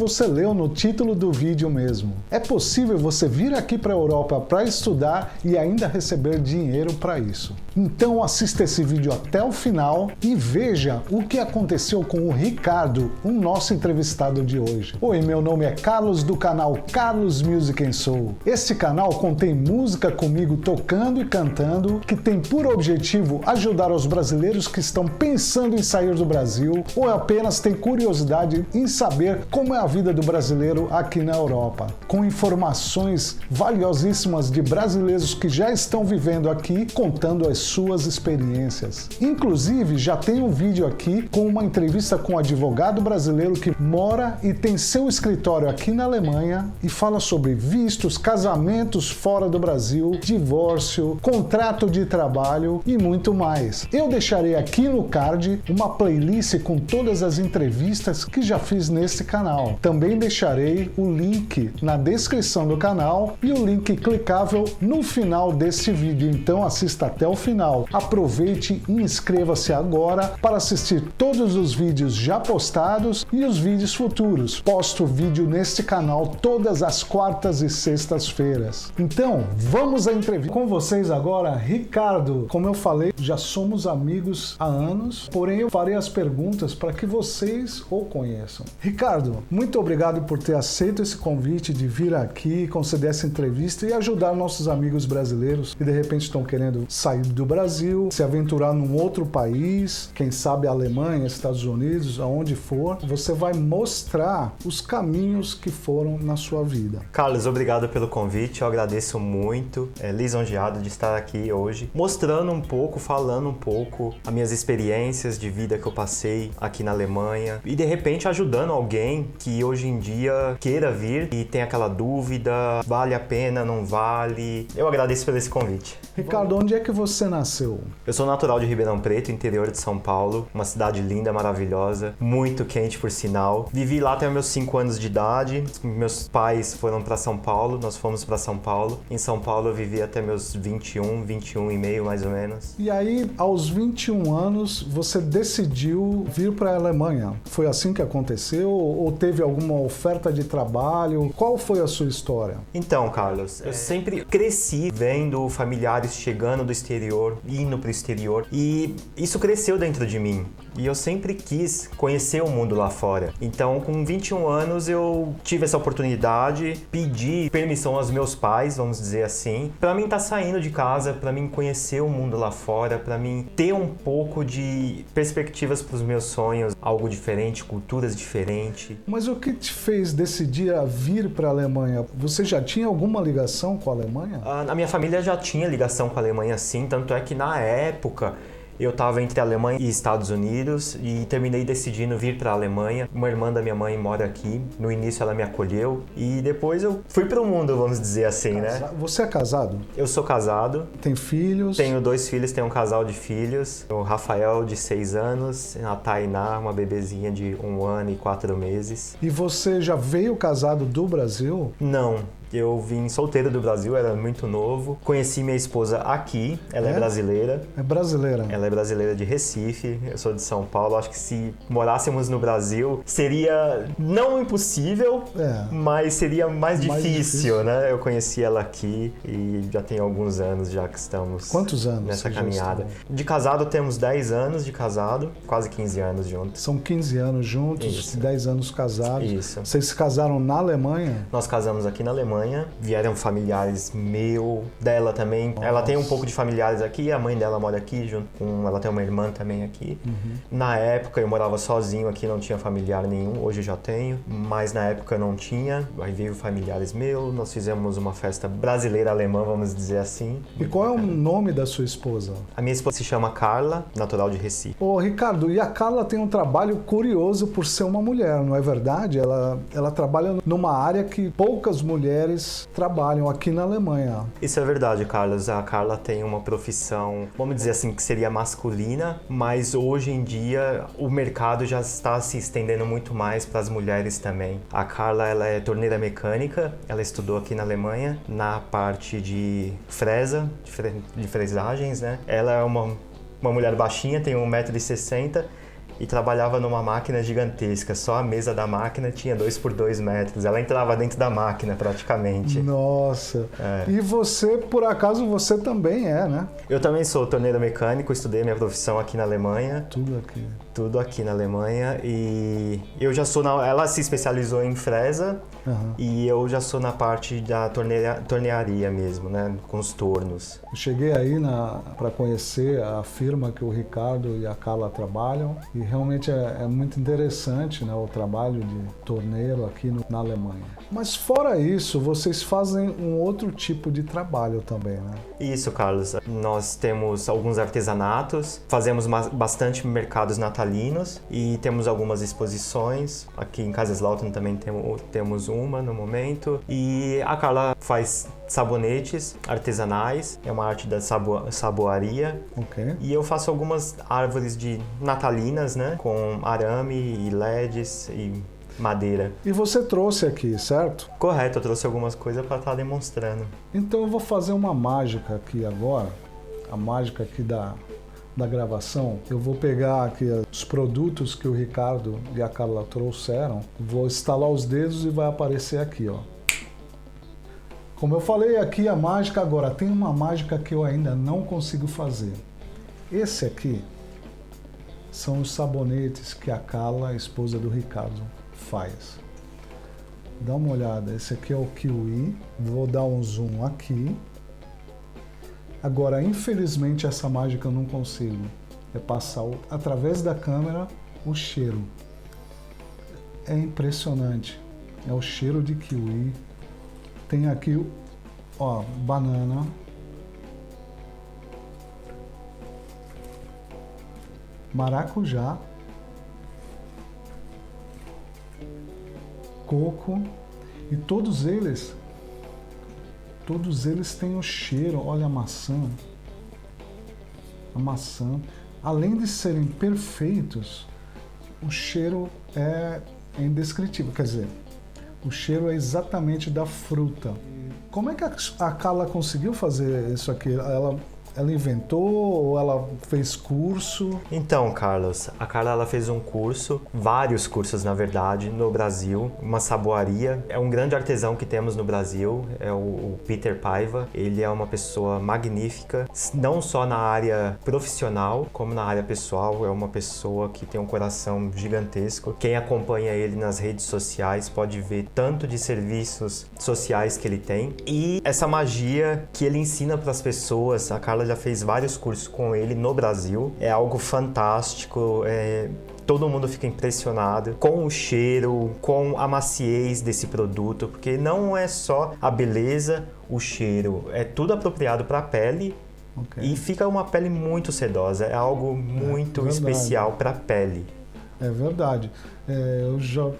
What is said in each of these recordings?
você leu no título do vídeo mesmo. É possível você vir aqui para a Europa para estudar e ainda receber dinheiro para isso. Então assista esse vídeo até o final e veja o que aconteceu com o Ricardo, o nosso entrevistado de hoje. Oi, meu nome é Carlos do canal Carlos Music and Soul. Esse canal contém música comigo tocando e cantando, que tem por objetivo ajudar os brasileiros que estão pensando em sair do Brasil ou apenas têm curiosidade em saber como é a vida do brasileiro aqui na Europa, com informações valiosíssimas de brasileiros que já estão vivendo aqui, contando as suas experiências. Inclusive, já tem um vídeo aqui com uma entrevista com um advogado brasileiro que mora e tem seu escritório aqui na Alemanha e fala sobre vistos, casamentos fora do Brasil, divórcio, contrato de trabalho e muito mais. Eu deixarei aqui no card uma playlist com todas as entrevistas que já fiz neste canal. Também deixarei o link na descrição do canal e o link clicável no final deste vídeo, então assista até o final. Aproveite e inscreva-se agora para assistir todos os vídeos já postados e os vídeos futuros. Posto vídeo neste canal todas as quartas e sextas-feiras. Então, vamos à entrevista. Com vocês agora, Ricardo. Como eu falei, já somos amigos há anos, porém eu farei as perguntas para que vocês o conheçam. Ricardo, muito obrigado por ter aceito esse convite de vir aqui, conceder essa entrevista e ajudar nossos amigos brasileiros que de repente estão querendo sair do Brasil, se aventurar num outro país, quem sabe a Alemanha, Estados Unidos, aonde for. Você vai mostrar os caminhos que foram na sua vida. Carlos, obrigado pelo convite, eu agradeço muito, lisonjeado de estar aqui hoje, mostrando um pouco, falando um pouco as minhas experiências de vida que eu passei aqui na Alemanha e de repente ajudando alguém que hoje em dia queira vir e tem aquela dúvida, vale a pena, não vale. Eu agradeço por esse convite. Ricardo, onde é que você nasceu? Eu sou natural de Ribeirão Preto, interior de São Paulo, uma cidade linda, maravilhosa, muito quente por sinal. Vivi lá até meus 5 anos de idade, meus pais foram para São Paulo, nós fomos para São Paulo. Em São Paulo eu vivi até meus 21 e meio mais ou menos. E aí, aos 21 anos, você decidiu vir para a Alemanha. Foi assim que aconteceu ou teve alguma oferta de trabalho? Qual foi a sua história? Então, Carlos, eu sempre cresci vendo familiares chegando do exterior, indo para o exterior, e isso cresceu dentro de mim. E eu sempre quis conhecer o mundo lá fora. Então, com 21 anos, eu tive essa oportunidade, pedi permissão aos meus pais, vamos dizer assim, para mim estar saindo de casa, para mim conhecer o mundo lá fora, para mim ter um pouco de perspectivas para os meus sonhos, algo diferente, culturas diferentes. Mas o que te fez decidir a vir para a Alemanha? Você já tinha alguma ligação com a Alemanha? A minha família já tinha ligação com a Alemanha, sim, tanto é que na época eu estava entre a Alemanha e Estados Unidos e terminei decidindo vir para a Alemanha. Uma irmã da minha mãe mora aqui. No início ela me acolheu e depois eu fui para o mundo, vamos dizer assim, né? Você é casado? Eu sou casado. Tem filhos? Tenho 2 filhos, tenho um casal de filhos. O Rafael, de 6 anos, a Tainá, uma bebezinha de 1 ano e 4 meses. E você já veio casado do Brasil? Não. Eu vim solteiro do Brasil, era muito novo. Conheci minha esposa aqui, ela é brasileira. É brasileira? Ela é brasileira de Recife, eu sou de São Paulo. Acho que se morássemos no Brasil, seria não impossível, mas seria mais difícil, né? Eu conheci ela aqui e já tem alguns anos já que estamos Quantos anos nessa caminhada. De casado temos 10 anos de casado, quase 15 anos juntos. São 15 anos juntos, Isso. 10 anos casados. Isso. Vocês se casaram na Alemanha? Nós casamos aqui na Alemanha. Vieram familiares dela também. Nossa. Ela tem um pouco de familiares aqui, a mãe dela mora aqui, junto com ela tem uma irmã também aqui. Na época eu morava sozinho aqui, não tinha familiar nenhum, hoje eu já tenho, mas na época não tinha. Aí veio familiares meus, nós fizemos uma festa brasileira-alemã, vamos dizer assim. E qual é o nome da sua esposa? A minha esposa se chama Carla, natural de Recife. Ô Ricardo, e a Carla tem um trabalho curioso por ser uma mulher, não é verdade? Ela trabalha numa área que poucas mulheres trabalham aqui na Alemanha. Isso é verdade, Carlos. A Carla tem uma profissão, vamos dizer assim, que seria masculina, mas hoje em dia o mercado já está se estendendo muito mais para as mulheres também. A Carla, ela é torneira mecânica, ela estudou aqui na Alemanha, na parte de fresa, de fresagens, né? Ela é uma mulher baixinha, tem 1,60 m e trabalhava numa máquina gigantesca. Só a mesa da máquina tinha 2 por 2 metros. Ela entrava dentro da máquina praticamente. Nossa! E você, por acaso, você também né? Eu também sou torneiro mecânico, estudei minha profissão aqui na Alemanha. Tudo aqui. Tudo aqui na Alemanha. E eu já sou ela se especializou em fresa e eu já sou na parte da tornearia mesmo, né? Com os tornos. Eu cheguei aí para conhecer a firma que o Ricardo e a Carla trabalham e realmente é muito interessante, né, o trabalho de torneiro aqui na Alemanha. Mas fora isso, vocês fazem um outro tipo de trabalho também, né? Isso, Carlos. Nós temos alguns artesanatos, fazemos bastante mercados natalinos e temos algumas exposições. Aqui em Kaiserslautern também temos uma no momento. E a Carla faz sabonetes artesanais, é uma arte da saboaria. Okay. E eu faço algumas árvores natalinas, né, com arame e LEDs e madeira. E você trouxe aqui, certo? Correto, eu trouxe algumas coisas para estar demonstrando. Então eu vou fazer uma mágica aqui agora, a mágica aqui da gravação. Eu vou pegar aqui os produtos que o Ricardo e a Carla trouxeram, vou estalar os dedos e vai aparecer aqui, ó. Como eu falei aqui, a mágica agora, tem uma mágica que eu ainda não consigo fazer. Esse aqui são os sabonetes que a Carla, a esposa do Ricardo, faz. Dá uma olhada, esse aqui é o kiwi, vou dar um zoom aqui. Agora, infelizmente, essa mágica eu não consigo. É passar através da câmera o cheiro. É impressionante. É o cheiro de kiwi. Tem aqui, ó, banana. Maracujá. Coco. E todos eles têm o cheiro. Olha a maçã. A maçã. Além de serem perfeitos, o cheiro é indescritível. Quer dizer, o cheiro é exatamente da fruta. Como é que a Carla conseguiu fazer isso aqui? Ela inventou ou ela fez curso? Então, Carlos, a Carla ela fez um curso, vários cursos na verdade, no Brasil, uma saboaria. É um grande artesão que temos no Brasil, é o Peter Paiva. Ele é uma pessoa magnífica, não só na área profissional, como na área pessoal. É uma pessoa que tem um coração gigantesco. Quem acompanha ele nas redes sociais pode ver tanto de serviços sociais que ele tem e essa magia que ele ensina para as pessoas. A Carla já fez vários cursos com ele no Brasil. É algo fantástico. Todo mundo fica impressionado com o cheiro, com a maciez desse produto, porque não é só a beleza, o cheiro, é tudo apropriado para a pele. Okay. E fica uma pele muito sedosa. É algo muito especial para a pele. É verdade. Eu já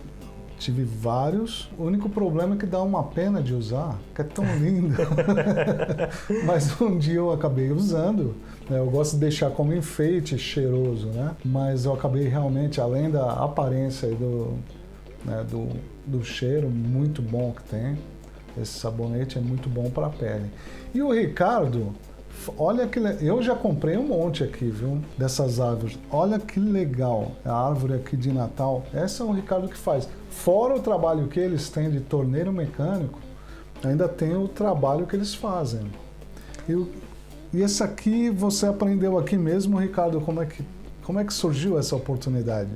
tive vários. O único problema é que dá uma pena de usar, que é tão lindo. Mas um dia eu acabei usando. Eu gosto de deixar como enfeite cheiroso, né? Mas eu acabei realmente, além da aparência e do cheiro muito bom que tem, esse sabonete é muito bom para a pele. E o Ricardo, olha que eu já comprei um monte aqui, viu? Dessas árvores. Olha que legal. A árvore aqui de Natal. Essa é o Ricardo que faz. Fora o trabalho que eles têm de torneiro mecânico, ainda tem o trabalho que eles fazem. E esse aqui você aprendeu aqui mesmo, Ricardo? Como é que surgiu essa oportunidade?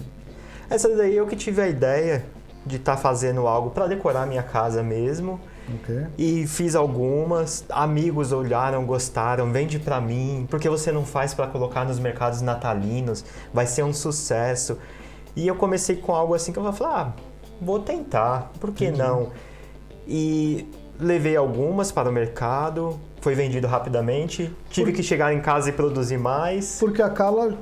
Essa daí eu que tive a ideia de estar fazendo algo para decorar minha casa mesmo. Okay. E fiz algumas, amigos olharam, gostaram, vende pra mim, porque você não faz para colocar nos mercados natalinos, vai ser um sucesso. E eu comecei com algo assim que eu falei, vou tentar, por que não? E levei algumas para o mercado, foi vendido rapidamente, tive que chegar em casa e produzir mais. Porque a Carla,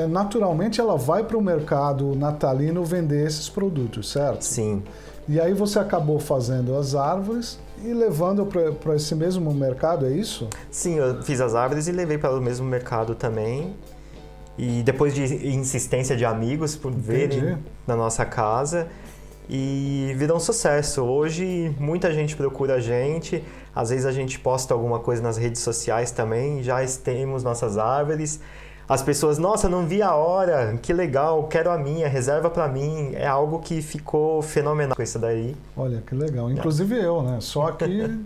naturalmente, ela vai para o mercado natalino vender esses produtos, certo? Sim. E aí você acabou fazendo as árvores e levando para esse mesmo mercado, é isso? Sim, eu fiz as árvores e levei para o mesmo mercado também. E depois de insistência de amigos por verem na nossa casa, e virou um sucesso. Hoje muita gente procura a gente, às vezes a gente posta alguma coisa nas redes sociais também, já temos nossas árvores. as pessoas, nossa, não vi a hora, que legal, quero a minha, reserva pra mim. É algo que ficou fenomenal com isso daí. Olha, que legal. Inclusive eu, né? Só aqui,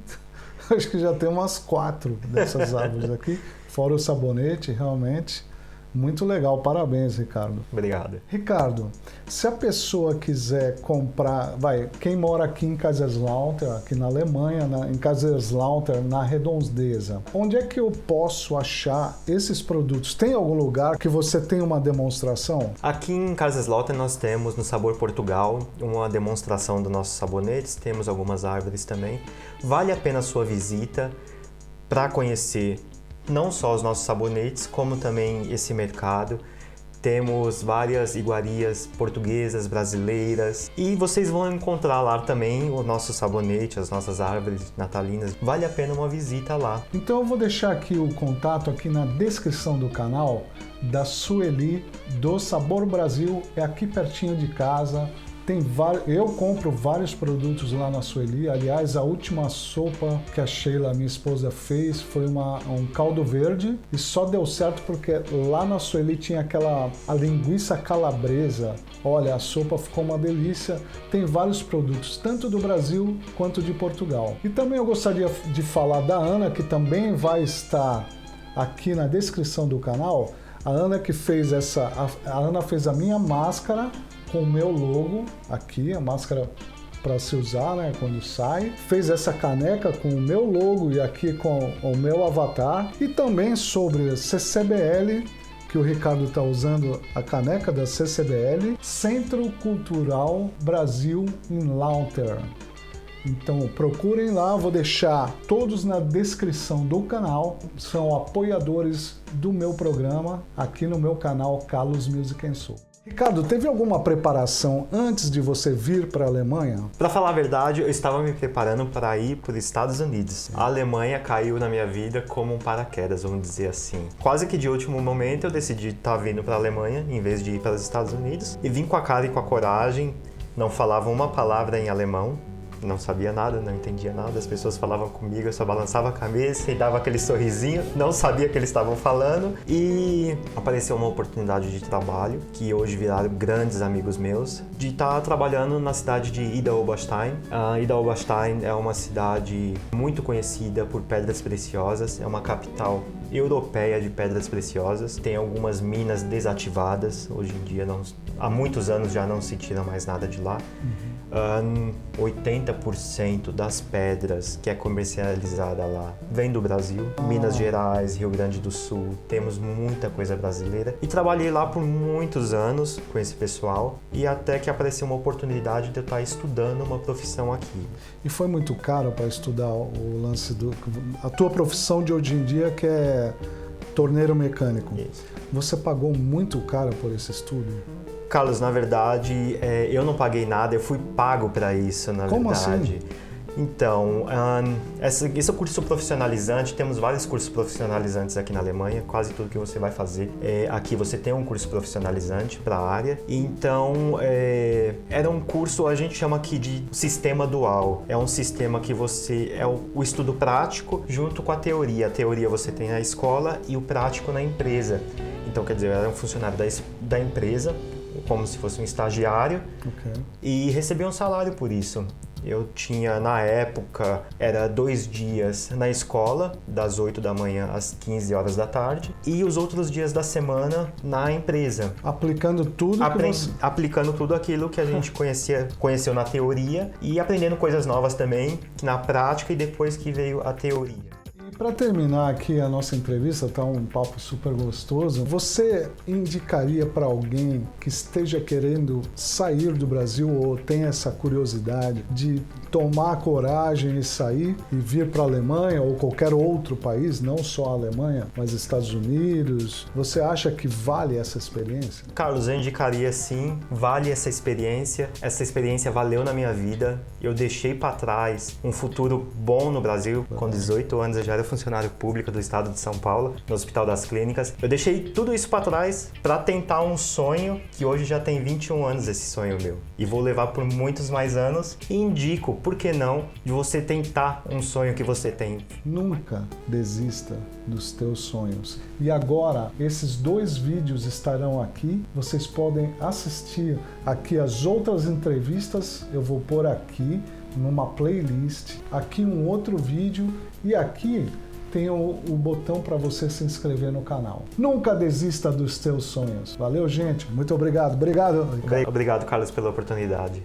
acho que já tem umas 4 dessas árvores aqui, fora o sabonete, realmente. Muito legal, parabéns, Ricardo. Obrigado. Ricardo, se a pessoa quiser comprar, quem mora aqui em Kaiserslautern, aqui na Alemanha, em Kaiserslautern, na Redondeza, onde é que eu posso achar esses produtos? Tem algum lugar que você tem uma demonstração? Aqui em Kaiserslautern nós temos no Sabor Portugal uma demonstração dos nossos sabonetes, temos algumas árvores também. Vale a pena a sua visita para conhecer não só os nossos sabonetes, como também esse mercado. Temos várias iguarias portuguesas, brasileiras, e vocês vão encontrar lá também o nosso sabonete, as nossas árvores natalinas. Vale a pena uma visita lá. Então eu vou deixar aqui o contato aqui na descrição do canal da Sueli do Sabor Brasil, é aqui pertinho de casa. Eu compro vários produtos lá na Sueli. Aliás, a última sopa que a Sheila, minha esposa, fez foi um caldo verde e só deu certo porque lá na Sueli tinha a linguiça calabresa. Olha, a sopa ficou uma delícia. Tem vários produtos, tanto do Brasil quanto de Portugal. E também eu gostaria de falar da Ana, que também vai estar aqui na descrição do canal. A Ana que fez a Ana fez a minha máscara com o meu logo aqui, a máscara para se usar, né, quando sai. Fez essa caneca com o meu logo e aqui com o meu avatar. E também sobre CCBL, que o Ricardo está usando a caneca da CCBL, Centro Cultural Brasil em Lauter. Então procurem lá, vou deixar todos na descrição do canal, são apoiadores do meu programa aqui no meu canal Carlos Music and Soul. Ricardo, teve alguma preparação antes de você vir para a Alemanha? Para falar a verdade, eu estava me preparando para ir para os Estados Unidos. A Alemanha caiu na minha vida como um paraquedas, vamos dizer assim. Quase que de último momento eu decidi estar vindo para a Alemanha em vez de ir para os Estados Unidos. E vim com a cara e com a coragem, não falava uma palavra em alemão. Não sabia nada, não entendia nada, as pessoas falavam comigo, eu só balançava a cabeça e dava aquele sorrisinho, não sabia o que eles estavam falando. E apareceu uma oportunidade de trabalho, que hoje viraram grandes amigos meus, de estar trabalhando na cidade de Ida Oberstein. Ida Oberstein é uma cidade muito conhecida por pedras preciosas, é uma capital europeia de pedras preciosas, tem algumas minas desativadas, hoje em dia há muitos anos já não se tira mais nada de lá. 80% das pedras que é comercializada lá vem do Brasil, Minas Gerais, Rio Grande do Sul, temos muita coisa brasileira. E trabalhei lá por muitos anos com esse pessoal e até que apareceu uma oportunidade de eu estar estudando uma profissão aqui. E foi muito caro para estudar o lance a tua profissão de hoje em dia, que é torneiro mecânico. Isso. Você pagou muito caro por esse estudo? Carlos, na verdade, eu não paguei nada, eu fui pago para isso, na Como verdade. Assim? Então, esse é o curso profissionalizante, temos vários cursos profissionalizantes aqui na Alemanha, quase tudo que você vai fazer. Aqui você tem um curso profissionalizante para a área, então era um curso, a gente chama aqui de sistema dual. É um sistema que é o estudo prático junto com a teoria. A teoria você tem na escola e o prático na empresa. Então, quer dizer, eu era um funcionário da empresa, como se fosse um estagiário, e recebia um salário por isso. Eu tinha, na época, era 2 dias na escola, das 8 da manhã às 15 horas da tarde, e os outros dias da semana na empresa. Aplicando tudo aplicando tudo aquilo que a gente conheceu na teoria e aprendendo coisas novas também na prática, e depois que veio a teoria. Para terminar aqui a nossa entrevista, tá um papo super gostoso. Você indicaria para alguém que esteja querendo sair do Brasil ou tem essa curiosidade de tomar coragem e sair e vir para a Alemanha ou qualquer outro país, não só a Alemanha, mas Estados Unidos? Você acha que vale essa experiência? Carlos, eu indicaria sim, vale essa experiência. Essa experiência valeu na minha vida. Eu deixei para trás um futuro bom no Brasil. Com 18 anos eu já era funcionário público do estado de São Paulo, no Hospital das Clínicas. Eu deixei tudo isso para trás para tentar um sonho que hoje já tem 21 anos, esse sonho meu. E vou levar por muitos mais anos e indico, por que não, de você tentar um sonho que você tem. Nunca desista dos teus sonhos. E agora, esses 2 vídeos estarão aqui. Vocês podem assistir aqui as outras entrevistas. Eu vou pôr aqui numa playlist. Aqui um outro vídeo e aqui tem o botão para você se inscrever no canal. Nunca desista dos teus sonhos. Valeu, gente. Muito obrigado. Obrigado, Ricardo. Obrigado, Carlos, pela oportunidade.